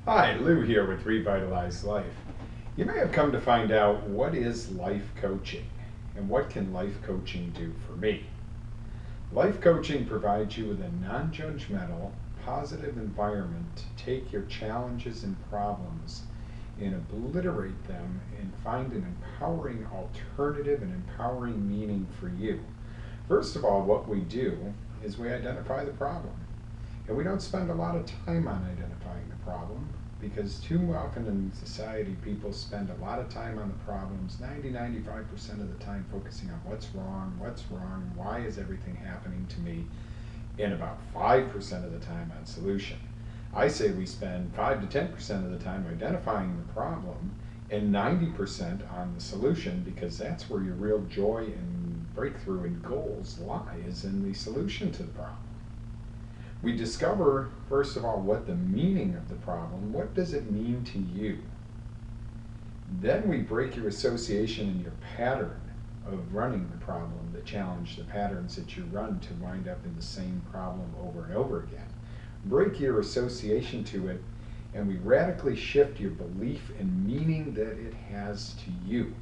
Hi, Lew here with Revitalize Life. You may have come to find out what is life coaching and what can life coaching do for me. Life coaching provides you with a non-judgmental, positive environment to take your challenges and problems and obliterate them and find an empowering alternative and empowering meaning for you. First of all, what we do is we identify the problem. And we don't spend a lot of time on identifying the problem because too often in society people spend a lot of time on the problems, 90-95% of the time focusing on what's wrong, why is everything happening to me, and about 5% of the time on solution. I say we spend 5 to 10% of the time identifying the problem and 90% on the solution, because that's where your real joy and breakthrough and goals lie, is in the solution to the problem. We discover, first of all, what the meaning of the problem, what does it mean to you? Then we break your association and your pattern of running the problem, the challenge, the patterns that you run to wind up in the same problem over and over again. Break your association to it, and we radically shift your belief and meaning that it has to you.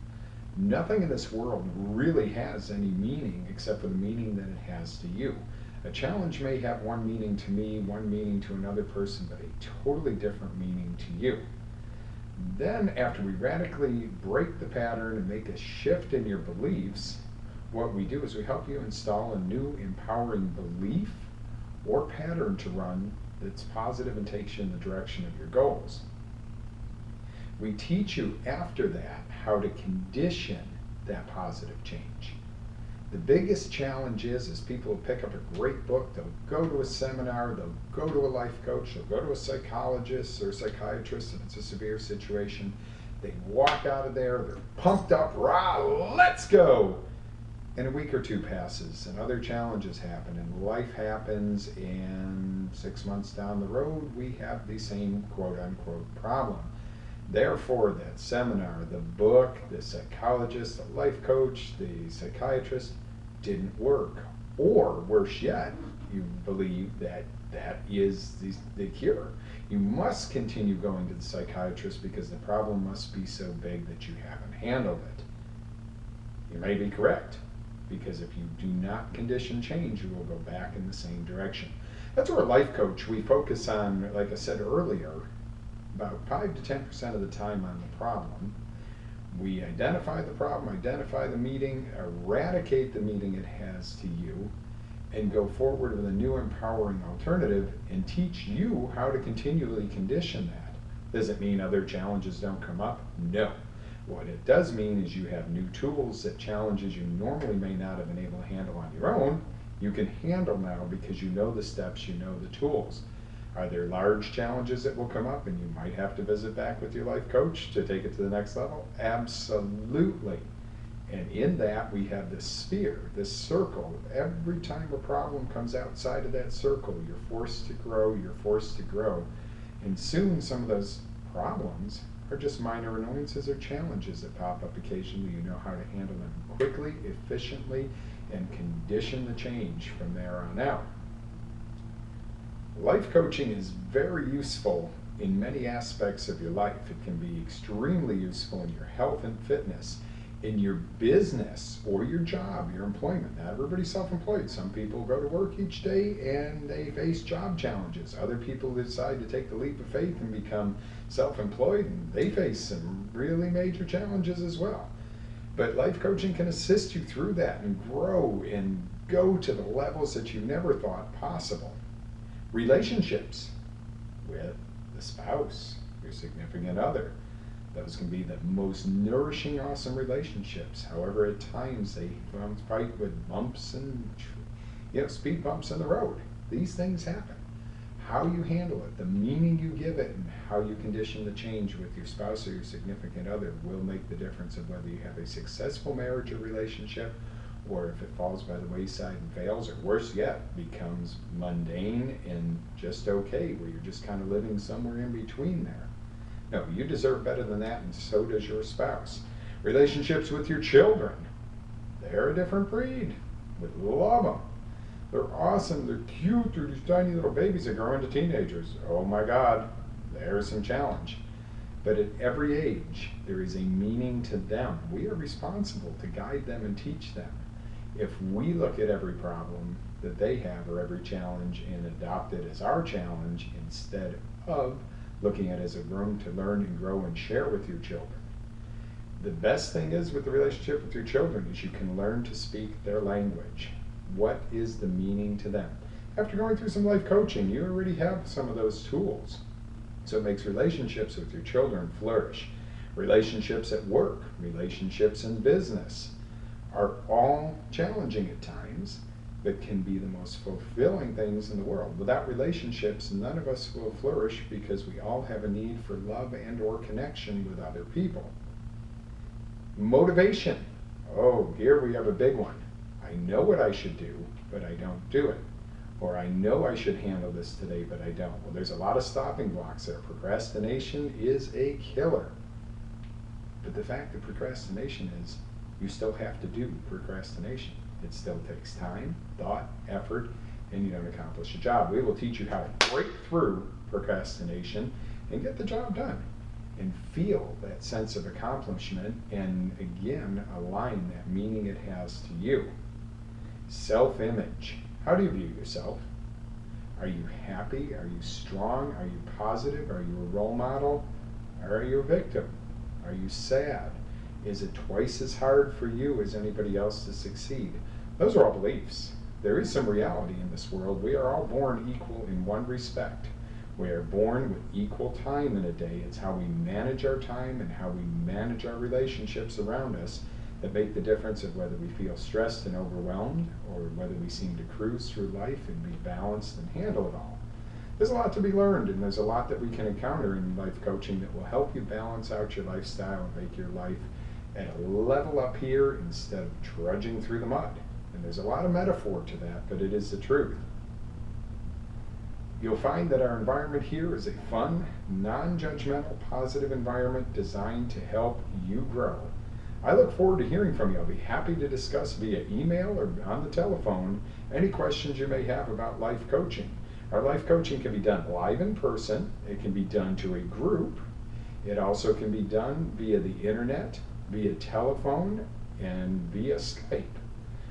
Nothing in this world really has any meaning except for the meaning that it has to you. A challenge may have one meaning to me, one meaning to another person, but a totally different meaning to you. Then, after we radically break the pattern and make a shift in your beliefs, what we do is we help you install a new empowering belief or pattern to run that's positive and takes you in the direction of your goals. We teach you after that how to condition that positive change. The biggest challenge is people will pick up a great book, they'll go to a seminar, they'll go to a life coach, they'll go to a psychologist or a psychiatrist if it's a severe situation. They walk out of there, they're pumped up, rah, let's go! And a week or two passes and other challenges happen and life happens, and 6 months down the road we have the same quote-unquote problem. Therefore, that seminar, the book, the psychologist, the life coach, the psychiatrist didn't work. Or, worse yet, you believe that that is the cure. You must continue going to the psychiatrist because the problem must be so big that you haven't handled it. You may be correct, because if you do not condition change, you will go back in the same direction. That's where a life coach, we focus on, like I said earlier, about 5 to 10% of the time on the problem. We identify the problem, identify the meaning, eradicate the meaning it has to you, and go forward with a new empowering alternative and teach you how to continually condition that. Does it mean other challenges don't come up? No. What it does mean is you have new tools that challenges you normally may not have been able to handle on your own, you can handle now because you know the steps, you know the tools. Are there large challenges that will come up and you might have to visit back with your life coach to take it to the next level? Absolutely. And in that we have this sphere, this circle. Every time a problem comes outside of that circle, you're forced to grow, you're forced to grow. And soon some of those problems are just minor annoyances or challenges that pop up occasionally. You know how to handle them quickly, efficiently, and condition the change from there on out. Life coaching is very useful in many aspects of your life. It can be extremely useful in your health and fitness, in your business or your job, your employment. Not everybody's self-employed. Some people go to work each day and they face job challenges. Other people decide to take the leap of faith and become self-employed, and they face some really major challenges as well. But life coaching can assist you through that and grow and go to the levels that you never thought possible. Relationships with the spouse, your significant other. Those can be the most nourishing, awesome relationships. However, at times they fight with bumps and speed bumps in the road. These things happen. How you handle it, the meaning you give it, and how you condition the change with your spouse or your significant other will make the difference of whether you have a successful marriage or relationship, or if it falls by the wayside and fails, or worse yet, becomes mundane and just okay, where you're just kind of living somewhere in between there. No, you deserve better than that, and so does your spouse. Relationships with your children, they're a different breed. We love them. They're awesome, they're cute, they're these tiny little babies that grow into teenagers. Oh my God, There's some challenge. But at every age, there is a meaning to them. We are responsible to guide them and teach them. If we look at every problem that they have or every challenge and adopt it as our challenge instead of looking at it as a room to learn and grow and share with your children. The best thing is with the relationship with your children is you can learn to speak their language. What is the meaning to them? After going through some life coaching, you already have some of those tools. So it makes relationships with your children flourish. Relationships at work, relationships in business are all challenging at times, but can be the most fulfilling things in the world. Without relationships, none of us will flourish because we all have a need for love and or connection with other people. Motivation. Oh, here we have a big one. I know what I should do, but I don't do it. Or I know I should handle this today, but I don't. Well, there's a lot of stopping blocks there. Procrastination is a killer. But the fact of procrastination is you still have to do procrastination. It still takes time, thought, effort, and you don't accomplish a job. We will teach you how to break through procrastination and get the job done and feel that sense of accomplishment and, again, align that meaning it has to you. Self-image. How do you view yourself? Are you happy? Are you strong? Are you positive? Are you a role model? Or are you a victim? Are you sad? Is it twice as hard for you as anybody else to succeed? Those are all beliefs. There is some reality in this world. We are all born equal in one respect. We are born with equal time in a day. It's how we manage our time and how we manage our relationships around us that make the difference of whether we feel stressed and overwhelmed or whether we seem to cruise through life and be balanced and handle it all. There's a lot to be learned, and there's a lot that we can encounter in life coaching that will help you balance out your lifestyle and make your life at a level up here instead of trudging through the mud. And there's a lot of metaphor to that, but it is the truth. You'll find that our environment here is a fun, non-judgmental, positive environment designed to help you grow. I look forward to hearing from you. I'll be happy to discuss via email or on the telephone any questions you may have about life coaching. Our life coaching can be done live in person. It can be done to a group. It also can be done via the internet, via telephone, and via Skype.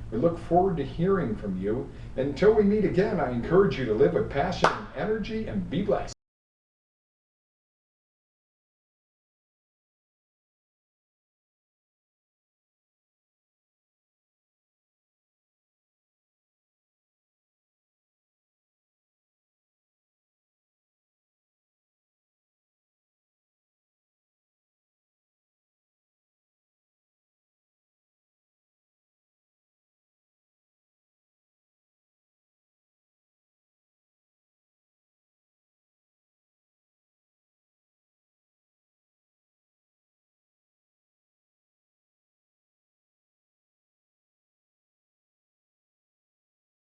We look forward to hearing from you. Until we meet again, I encourage you to live with passion and energy and be blessed.